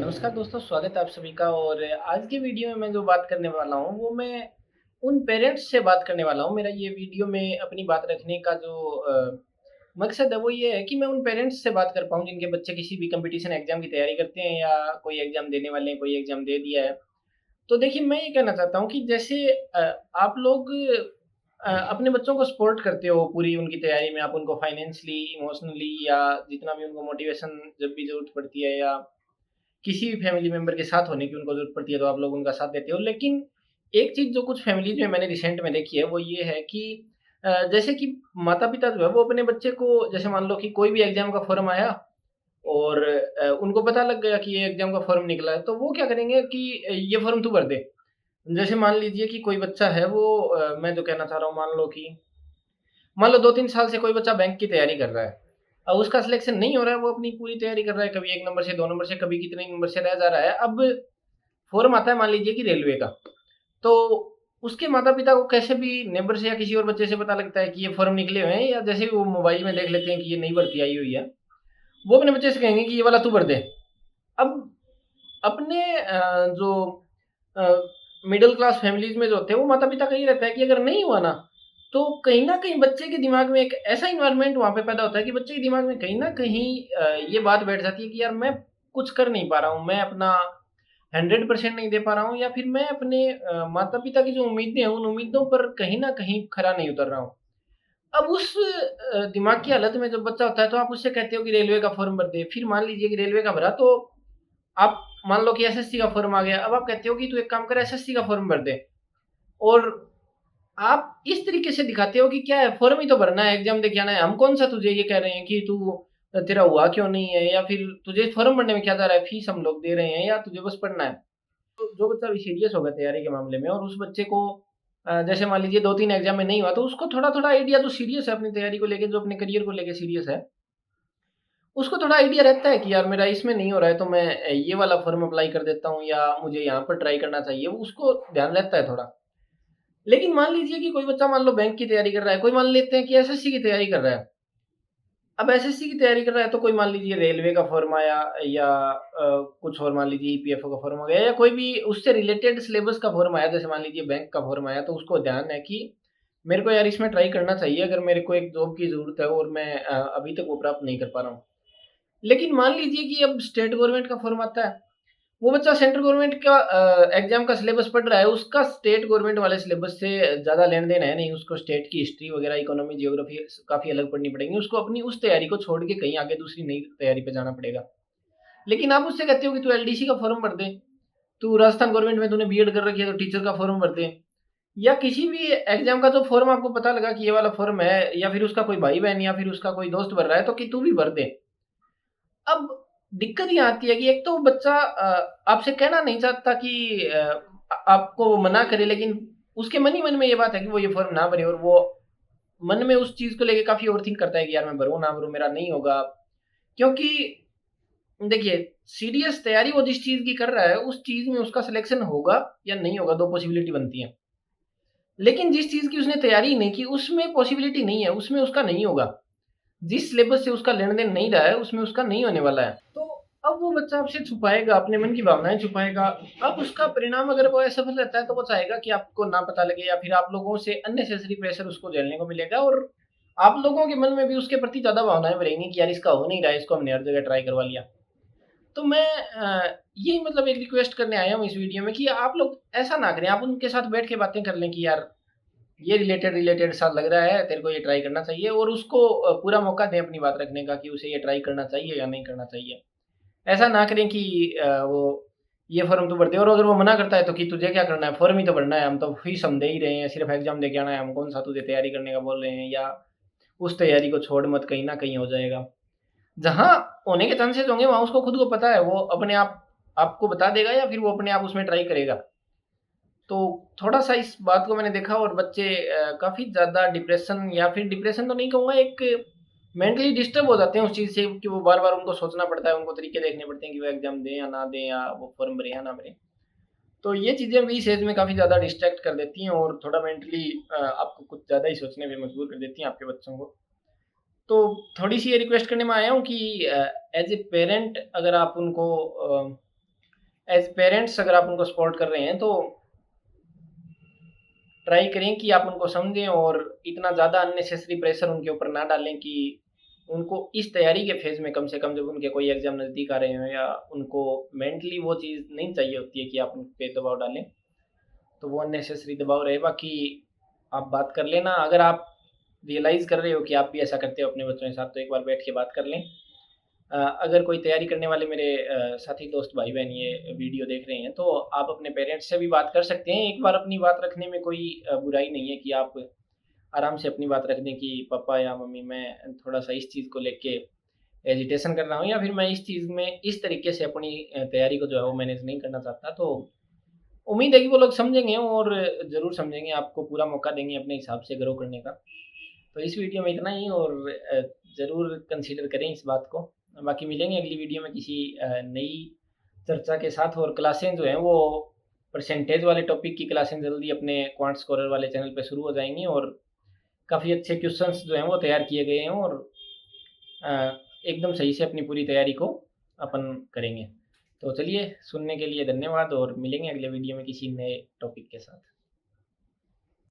नमस्कार दोस्तों, स्वागत है आप सभी का। और आज की वीडियो में मैं जो बात करने वाला हूँ वो मैं उन पेरेंट्स से बात करने वाला हूँ। मेरा ये वीडियो में अपनी बात रखने का जो मकसद है वो ये है कि मैं उन पेरेंट्स से बात कर पाऊँ जिनके बच्चे किसी भी कंपटीशन एग्ज़ाम की तैयारी करते हैं या कोई एग्ज़ाम देने वाले हैं, कोई एग्ज़ाम दे दिया है। तो देखिए, मैं ये कहना चाहता हूँ कि जैसे आप लोग अपने बच्चों को सपोर्ट करते हो पूरी उनकी तैयारी में, आप उनको फाइनेंशियली, इमोशनली या जितना भी उनको मोटिवेशन जब भी ज़रूरत पड़ती है या किसी भी फैमिली मेंबर के साथ होने की उनको ज़रूरत पड़ती है, तो आप लोग उनका साथ देते हो। लेकिन एक चीज़ जो कुछ फैमिलीज़ में मैंने रिसेंट में देखी है, वो ये है कि जैसे कि माता-पिता जो है, वो अपने बच्चे को जैसे मान लो कि कोई भी एग्ज़ाम का फ़ॉर्म आया और उनको पता लग गया कि ये एग्ज़ाम का फ़ॉर्म निकला है, तो वो क्या करेंगे कि ये फ़ॉर्म तू भर दे। जैसे मान लीजिए कि कोई बच्चा है, वो मैं जो कहना चाह रहा हूँ, मान लो 2-3 साल से कोई बच्चा बैंक की तैयारी कर रहा है। अब उसका सिलेक्शन नहीं हो रहा है, वो अपनी पूरी तैयारी कर रहा है, कभी 1 नंबर से, 2 नंबर से, कभी कितने नंबर से रह जा रहा है। अब फ़ॉर्म आता है मान लीजिए कि रेलवे का, तो उसके माता-पिता को कैसे भी नेबर से या किसी और बच्चे से पता लगता है कि ये फ़ॉर्म निकले हुए हैं, या जैसे भी वो मोबाइल में देख लेते हैं कि ये नई भर्ती आई हुई है, वो अपने बच्चे से कहेंगे कि ये वाला तू भर दे। अब अपने जो अ, मिडल क्लास फैमिलीज़ में जो होते हैं, वो माता-पिता का ये रहता है कि अगर नहीं हुआ ना, तो कहीं न कहीं बच्चे के दिमाग में एक ऐसा एनवायरनमेंट वहाँ पे पैदा होता है कि बच्चे के दिमाग में कहीं न कहीं ये बात बैठ जाती है कि यार, मैं कुछ कर नहीं पा रहा हूँ, मैं अपना 100% नहीं दे पा रहा हूँ, या फिर मैं अपने माता-पिता की जो उम्मीदें हैं, उन उम्मीदों पर कहीं न कहीं खरा नहीं उतर रहा हूँ। अब उस दिमाग की हालत में जब बच्चा होता है, तो आप उससे कहते हो कि रेलवे का फ़ॉर्म भर दे। फिर मान लीजिए कि रेलवे का भरा, तो आप मान लो कि एसएससी का फ़ॉर्म आ गया। अब आप कहते हो कि तू एक काम कर, एसएससी का फ़ॉर्म भर दे। और आप इस तरीके से दिखाते हो कि क्या है, फ़ॉर्म ही तो भरना है, एग्ज़ाम दे के आना है। हम कौन-सा तुझे ये कह रहे हैं कि तू तेरा हुआ क्यों नहीं है, या फिर तुझे फ़ॉर्म भरने में क्या जा रहा है, फ़ीस हम लोग दे रहे हैं, या तुझे बस पढ़ना है। तो जो बच्चा अभी सीरियस होगा तैयारी के मामले में, और उस बच्चे को जैसे मान लीजिए 2-3 एग्ज़ाम में नहीं हुआ, तो उसको थोड़ा-थोड़ा आइडिया जो सीरियस है अपनी तैयारी को लेके, जो अपने करियर को लेके सीरियस है, उसको थोड़ा आइडिया रहता है कि यार, मेरा इसमें नहीं हो रहा है, तो मैं ये वाला फ़ॉर्म अप्लाई कर देता हूँ, या मुझे यहाँ पर ट्राई करना चाहिए। वो उसको ध्यान रहता है थोड़ा। लेकिन मान लीजिए कि कोई बच्चा मान लो बैंक की तैयारी कर रहा है, कोई मान लेते हैं कि एसएससी की तैयारी कर रहा है। अब एसएससी की तैयारी कर रहा है, तो कोई मान लीजिए रेलवे का फ़ॉर्म आया, या कुछ और मान लीजिए ईपीएफओ का फ़ॉर्म आ गया, या कोई भी उससे रिलेटेड सिलेबस का फ़ॉर्म आया, जैसे मान लीजिए बैंक का फ़ॉर्म आया, तो उसको ध्यान है कि मेरे को यार इसमें ट्राई करना चाहिए, अगर मेरे को एक जॉब की ज़रूरत है और मैं अभी तक वो प्राप्त नहीं कर पा रहा हूँ। लेकिन मान लीजिए कि अब स्टेट गवर्नमेंट का फ़ॉर्म आता है, वो बच्चा सेंट्रल गवर्नमेंट का एग्ज़ाम का सिलेबस पढ़ रहा है, उसका स्टेट गवर्नमेंट वाले सिलेबस से ज़्यादा लेन-देन है नहीं, उसको स्टेट की हिस्ट्री वगैरह, इकोनॉमी, जियोग्राफी काफ़ी अलग पढ़नी पड़ेंगी, उसको अपनी उस तैयारी को छोड़ के कहीं आगे दूसरी नई तैयारी पे जाना पड़ेगा। लेकिन आप उससे कहते हो कि तू एलडीसी का फ़ॉर्म भर दे, तू राजस्थान गवर्नमेंट में तूने बीएड कर रखी है, तो टीचर का फ़ॉर्म भर दे, या किसी भी एग्ज़ाम का जो फ़ॉर्म आपको पता लगा कि ये वाला फ़ॉर्म है, या फिर उसका कोई भाई-बहन या फिर उसका कोई दोस्त भर रहा है, तो कि तू भी भर दे। अब दिक्कत ये आती है कि एक तो बच्चा आपसे कहना नहीं चाहता कि आपको वो मना करे, लेकिन उसके मन ही मन में ये बात है कि वो ये फ़ॉर्म ना भरे, और वो मन में उस चीज़ को लेके काफ़ी ओवरथिंक करता है कि यार, मैं भरूँ, ना भरूँ, मेरा नहीं होगा। क्योंकि देखिए, सीरियस तैयारी वो जिस चीज़ की कर रहा है, उस चीज़ में उसका सिलेक्शन होगा या नहीं होगा, 2 पॉसिबिलिटी बनती हैं। लेकिन जिस चीज़ की उसने तैयारी ही नहीं की, उसमें पॉसिबिलिटी नहीं है, उसमें उसका नहीं होगा। जिस सिलेबस से उसका लेन-देन नहीं रहा है, उसमें उसका नहीं होने वाला है। तो अब वो बच्चा आपसे छुपाएगा, अपने मन की भावनाएँ छुपाएगा। अब उसका परिणाम अगर वो असफल रहता है, तो वो चाहेगा कि आपको ना पता लगे, या फिर आप लोगों से अननेसेसरी प्रेशर उसको झेलने को मिलेगा, और आप लोगों के मन में भी उसके प्रति ज़्यादा भावनाएँ भरेंगी कि यार, इसका हो नहीं रहा है, इसको हमने हर जगह ट्राई करवा लिया। तो मैं यही मतलब एक रिक्वेस्ट करने आया हूँ इस वीडियो में कि आप लोग ऐसा ना करें। आप उनके साथ बैठ के बातें कर लें कि यार, ये रिलेटेड रिलेटेड सा लग रहा है, तेरे को ये ट्राई करना चाहिए, और उसको पूरा मौका दें अपनी बात रखने का कि उसे ये ट्राई करना चाहिए या नहीं करना चाहिए। ऐसा ना करें कि वो ये फ़ॉर्म तू भर दे, और अगर वो मना करता है, तो कि तुझे क्या करना है, फ़ॉर्म ही तो भरना है, हम तो फीस हम दे ही रहे हैं, सिर्फ़ एग्ज़ाम दे के आना है, हम कौन-सा तुझे तैयारी करने का बोल रहे हैं, या उस तैयारी को छोड़ मत, कहीं न कहीं हो जाएगा। जहाँ होने के चांसेज़ होंगे, वहाँ उसको खुद को पता है, वो अपने आप आपको बता देगा, या फिर वो अपने आप उसमें ट्राई करेगा। तो थोड़ा-सा इस बात को मैंने देखा, और बच्चे काफ़ी ज़्यादा डिप्रेशन, या फिर डिप्रेशन तो नहीं कहूँगा, एक मेंटली डिस्टर्ब हो जाते हैं उस चीज़ से कि वो बार-बार उनको सोचना पड़ता है, उनको तरीके देखने पड़ते हैं कि वो एग्ज़ाम दें या ना दें, या वो फ़ॉर्म भरें या ना भरें। तो ये चीज़ें भी इस एज में काफ़ी ज़्यादा डिस्ट्रैक्ट कर देती हैं, और थोड़ा मेंटली आपको कुछ ज़्यादा ही सोचने पे मजबूर कर देती हैं आपके बच्चों को। तो थोड़ी-सी ये रिक्वेस्ट करने में आया हूँ कि एज़ ए पेरेंट, अगर आप उनको एज पेरेंट्स अगर आप उनको सपोर्ट कर रहे हैं तो ट्राई करें कि आप उनको समझें और इतना ज़्यादा अननेसेसरी प्रेशर उनके ऊपर ना डालें कि उनको इस तैयारी के फेज़ में कम से कम जब उनके कोई एग्ज़ाम नज़दीक आ रहे हों या उनको मेंटली वो चीज़ नहीं चाहिए होती है कि आप उन पे दबाव डालें, तो वो अननेसेसरी दबाव रहे। बाकी आप बात कर लेना, अगर आप रियलाइज़ कर रहे हो कि आप भी ऐसा करते हो अपने बच्चों के साथ, तो एक बार बैठ के बात कर लें। अगर कोई तैयारी करने वाले मेरे साथी दोस्त भाई-बहन ये वीडियो देख रहे हैं, तो आप अपने पेरेंट्स से भी बात कर सकते हैं। एक बार अपनी बात रखने में कोई बुराई नहीं है कि आप आराम से अपनी बात रख दें कि पापा या मम्मी मैं थोड़ा-सा इस चीज़ को लेके हेजिटेशन कर रहा हूँ या फिर मैं इस चीज़ में इस तरीके से अपनी तैयारी को जो है वो मैनेज नहीं करना चाहता। तो उम्मीद है कि वो लोग समझेंगे और ज़रूर समझेंगे, आपको पूरा मौका देंगे अपने हिसाब से ग्रो करने का। तो इस वीडियो में इतना ही और ज़रूर कंसीडर करें इस बात को। बाकी मिलेंगे अगली वीडियो में किसी नई चर्चा के साथ और क्लासें जो हैं वो परसेंटेज वाले टॉपिक की क्लासें जल्दी अपने क्वांट स्कोरर वाले चैनल पे शुरू हो जाएँगी और काफ़ी अच्छे क्वेश्चंस जो हैं वो तैयार किए गए हैं और अ, एकदम सही से अपनी पूरी तैयारी को अपन करेंगे। तो चलिए सुनने के लिए धन्यवाद और मिलेंगे अगले वीडियो में किसी नए टॉपिक के साथ।